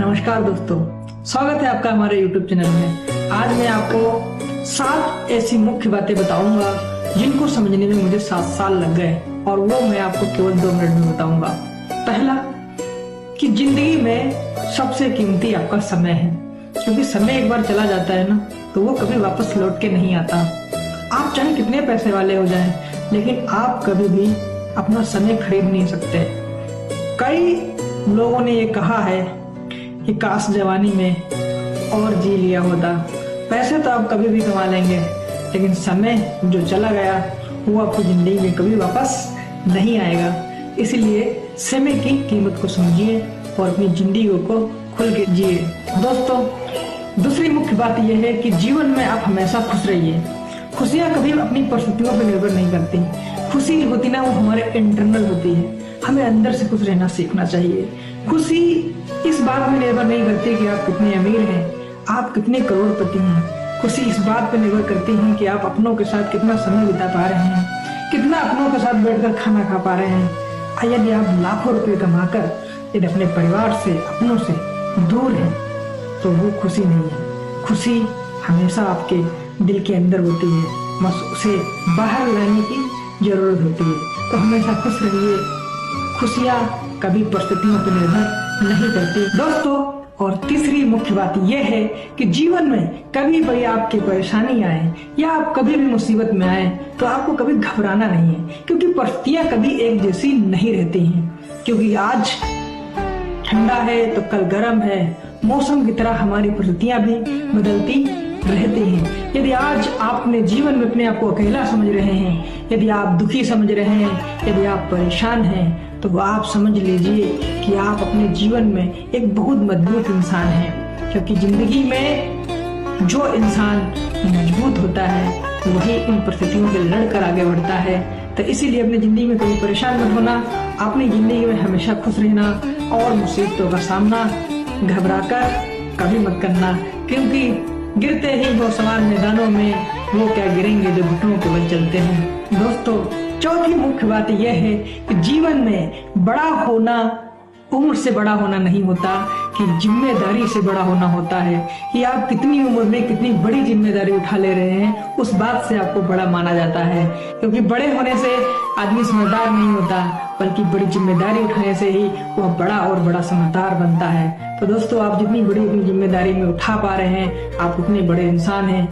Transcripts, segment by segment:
नमस्कार दोस्तों, स्वागत है आपका हमारे YouTube चैनल में। आज मैं आपको 7 ऐसी मुख्य बातें बताऊंगा जिनको समझने में मुझे 7 साल लग गए और वो मैं आपको केवल 2 मिनट में बताऊंगा। पहला, कि जिंदगी में सबसे कीमती आपका समय है, क्योंकि समय एक बार चला जाता है ना तो वो कभी वापस लौट के नहीं आता। आप चाहे कितने पैसे वाले हो जाएं, लेकिन आप कभी भी अपना समय खरीद नहीं सकते। कई लोगों ने ये कहा है कि काश जवानी में और जी लिया होता। पैसे तो आप कभी भी कमा लेंगे, लेकिन समय जो चला गया वो आपकी जिंदगी में कभी वापस नहीं आएगा। इसलिए समय की कीमत को समझिए और अपनी जिंदगी को खुल के जिए। दोस्तों, दूसरी मुख्य बात यह है कि जीवन में आप हमेशा खुश रहिए। खुशियां कभी अपनी परिस्थितियों पर निर्भर नहीं करती। खुशी होती ना, वो हमारे इंटरनल होती है। हमें अंदर से खुश रहना सीखना चाहिए। खुशी इस बात में निर्भर नहीं करती कि आप कितने अमीर हैं, आप कितने करोड़पति हैं। खुशी इस बात पर निर्भर करती है कि आप अपनों के साथ कितना समय बिता पा रहे हैं, कितना अपनों के साथ बैठकर खाना खा पा रहे हैं। यदि आप लाखों रुपए कमाकर यदि अपने परिवार से, अपनों से दूर हैं, तो वो खुशी नहीं है। खुशी हमेशा आपके दिल के अंदर होती है, बस उसे बाहर लाने की जरूरत होती है। तो हमेशा खुश रहिए। खुशियाँ कभी परिस्थितियों पर निर्भर नहीं करती। दोस्तों, और तीसरी मुख्य बात यह है कि जीवन में कभी भी आपकी परेशानी आए या आप कभी भी मुसीबत में आए तो आपको कभी घबराना नहीं है, क्योंकि परिस्थितियां कभी एक जैसी नहीं रहती हैं। क्योंकि आज ठंडा है तो कल गर्म है। मौसम की तरह हमारी परिस्थितियां भी बदलती रहती हैं। यदि आज आप अपने जीवन में अपने आप को अकेला समझ रहे हैं, यदि आप दुखी समझ रहे हैं, यदि आप परेशान हैं, तो आप समझ लीजिए कि आप अपने जीवन में एक बहुत मजबूत इंसान हैं। क्योंकि जिंदगी में जो इंसान मजबूत होता है वही इन परिस्थितियों से लड़कर आगे बढ़ता है। तो इसीलिए अपनी जिंदगी में कभी परेशान मत होना, अपनी जिंदगी में हमेशा खुश रहना और मुसीबतों का सामना घबराकर कभी मत करना, क्योंकि गिरते ही वो सवार मैदानों में, वो क्या गिरेंगे जो घुटनों के बल चलते हैं। दोस्तों, चौथी मुख्य बात यह है कि जीवन में बड़ा होना उम्र से बड़ा होना नहीं होता, कि जिम्मेदारी से बड़ा होना होता है। कि आप कितनी उम्र में कितनी बड़ी जिम्मेदारी उठा ले रहे हैं, उस बात से आपको बड़ा माना जाता है। क्योंकि बड़े होने से आदमी समझदार नहीं होता, बल्कि बड़ी जिम्मेदारी उठाने से ही वह बड़ा और बड़ा समझदार बनता है। तो दोस्तों, आप जितनी बड़ी अपनी जिम्मेदारी में उठा पा रहे हैं, आप उतने बड़े इंसान हैं,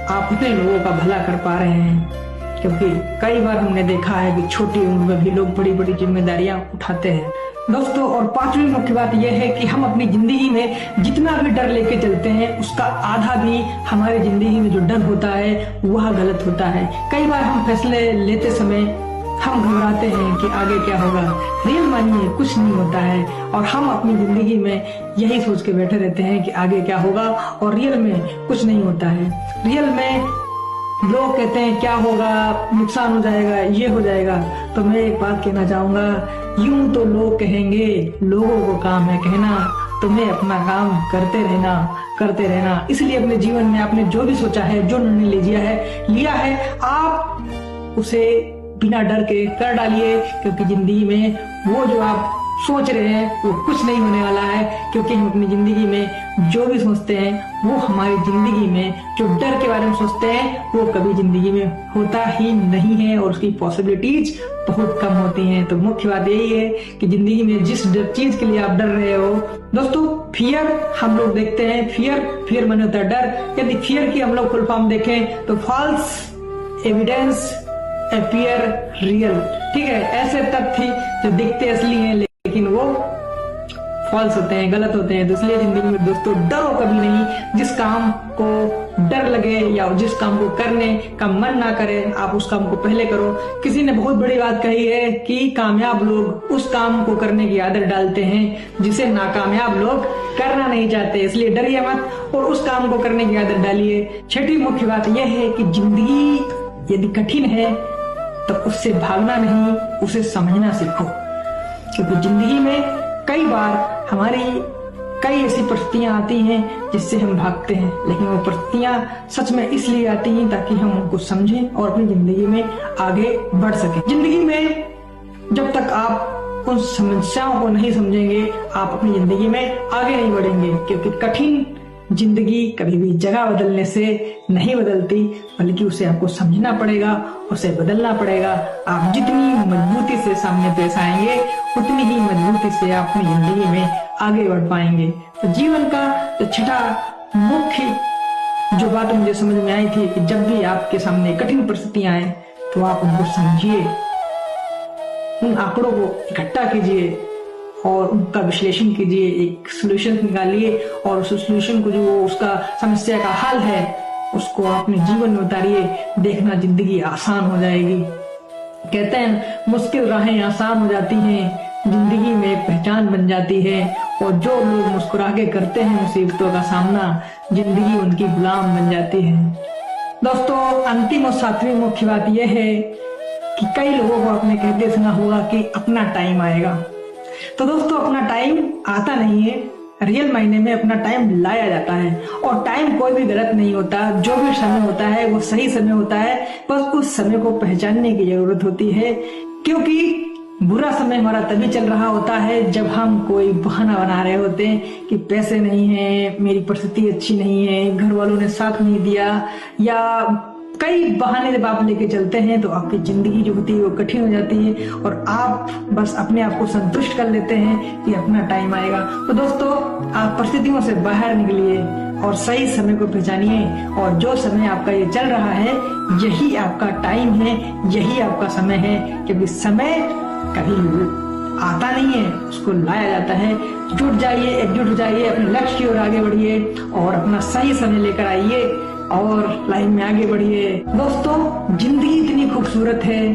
आप उतने लोगों का भला कर पा रहे हैं। क्योंकि कई बार हमने देखा है कि छोटी उम्र में भी लोग बड़ी बड़ी जिम्मेदारियां उठाते हैं। दोस्तों, और पांचवी मुख्य बात यह है कि हम अपनी जिंदगी में जितना भी डर लेके चलते हैं, उसका आधा भी हमारी जिंदगी में जो डर होता है वह गलत होता है। कई बार हम फैसले लेते समय हम घबराते हैं कि आगे क्या होगा। रियल मानिए कुछ नहीं होता है, और हम अपनी जिंदगी में यही सोच के बैठे रहते हैं कि आगे क्या होगा, और रियल में कुछ नहीं होता है। रियल में लोग कहते हैं क्या होगा, नुकसान हो जाएगा, ये हो जाएगा। तो मैं एक बात कहना चाहूंगा, यूं तो लोग कहेंगे, लोगों को काम है कहना, तुम्हें अपना काम करते रहना। इसलिए अपने जीवन में आपने जो भी सोचा है, जो निर्णय लिया है, आप उसे बिना डर के कर डालिए। क्योंकि जिंदगी में वो जो आप सोच रहे हैं वो कुछ नहीं होने वाला है। क्योंकि हम अपनी जिंदगी में जो भी सोचते हैं वो हमारी जिंदगी में, जो डर के बारे में सोचते हैं वो कभी जिंदगी में होता ही नहीं है, और उसकी पॉसिबिलिटीज बहुत कम होती हैं। तो मुख्य बात यही है कि जिंदगी में जिस चीज के लिए आप डर रहे हो, दोस्तों, फियर हम लोग देखते हैं, फियर माने होता है डर। यदि फियर की हम लोग फुल फॉर्म देखें तो फॉल्स एविडेंस अपीयर रियल। ठीक है, ऐसे तथ्य जो दिखते असली हैं लेकिन वो फॉल्स होते हैं, गलत होते हैं। तो इसलिए जिंदगी में दोस्तों डरो कभी नहीं। जिस काम को डर लगे या जिस काम को करने का मन ना करे, आप उस काम को पहले करो। किसी ने बहुत बड़ी बात कही है कि कामयाब लोग उस काम को करने की आदत डालते हैं जिसे नाकामयाब लोग करना नहीं चाहते। इसलिए डरिए मत और उस काम को करने की आदत डालिए। छठी मुख्य बात यह है कि जिंदगी यदि कठिन है तो उससे भागना नहीं, उसे समझना सीखो। क्योंकि जिंदगी में कई बार हमारी कई ऐसी परिस्थितियां आती हैं जिससे हम भागते हैं, लेकिन वो परिस्थितियां सच में इसलिए आती हैं ताकि हम उनको समझें और अपनी जिंदगी में आगे बढ़ सकें। जिंदगी में जब तक आप उन समस्याओं को नहीं समझेंगे, आप अपनी जिंदगी में आगे नहीं बढ़ेंगे। क्योंकि कठिन जिंदगी कभी भी जगह बदलने से नहीं बदलती, बल्कि उसे आपको समझना पड़ेगा, उसे बदलना पड़ेगा। आप जितनी मजबूती से सामने पेश आएंगे, उतनी ही मजबूती से आप अपनी जिंदगी में आगे बढ़ पाएंगे। तो जीवन का जो छठा मुख्य जो बात मुझे समझ में आई थी कि जब भी आपके सामने कठिन परिस्थितियां आए तो आप उनको समझिए, उन आंकड़ों को इकट्ठा कीजिए और उनका विश्लेषण कीजिए, एक सोल्यूशन निकालिए और उस सोल्यूशन को जो उसका समस्या का हल है उसको अपने जीवन में उतारिए। देखना जिंदगी आसान हो जाएगी। कहते हैं मुश्किल राहें आसान हो जाती हैं, जिंदगी में एक पहचान बन जाती है। और जो लोग मुस्कुरा के करते हैं मुसीबतों का सामना, जिंदगी उनकी गुलाम बन जाती है। दोस्तों, अंतिम और सातवीं मुख्य बात यह है कि कई लोगों को आपने कहते सुना होगा कि अपना टाइम आएगा। तो दोस्तों, अपना टाइम आता नहीं है, रियल मायने में अपना टाइम लाया जाता है। और टाइम कोई भी गलत नहीं होता, जो भी समय होता है वो सही समय होता है। बस उस समय को पहचानने की जरूरत होती है। क्योंकि बुरा समय हमारा तभी चल रहा होता है जब हम कोई बहाना बना रहे होते हैं कि पैसे नहीं है, मेरी परिस्थिति अच्छी नहीं है, घर वालों ने साथ नहीं दिया, या कई बहाने जब आप लेके चलते हैं तो आपकी जिंदगी जो होती है वो कठिन हो जाती है और आप बस अपने आप को संतुष्ट कर लेते हैं कि अपना टाइम आएगा। तो दोस्तों, आप परिस्थितियों से बाहर निकलिए और सही समय को पहचानिए। और जो समय आपका ये चल रहा है यही आपका टाइम है, यही आपका समय है। क्योंकि समय कभी आता नहीं है, उसको लाया जाता है। जुट जाइए, एकजुट हो जाइए, अपने लक्ष्य की ओर आगे बढ़िए और अपना सही समय लेकर आइए और लाइन में आगे बढ़िए। दोस्तों, जिंदगी इतनी खूबसूरत है,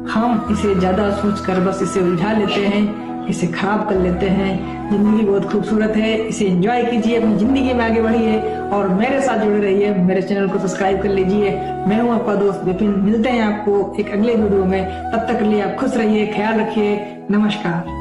हम इसे ज्यादा सोचकर बस इसे उलझा लेते हैं, इसे खराब कर लेते हैं। जिंदगी बहुत खूबसूरत है, इसे एंजॉय कीजिए, अपनी जिंदगी में आगे बढ़िए और मेरे साथ जुड़े रहिए। मेरे चैनल को सब्सक्राइब कर लीजिए। मैं हूं आपका दोस्त विपिन। मिलते हैं आपको एक अगले वीडियो में। तब तक के लिए आप खुश रहिए, ख्याल रखिए। नमस्कार।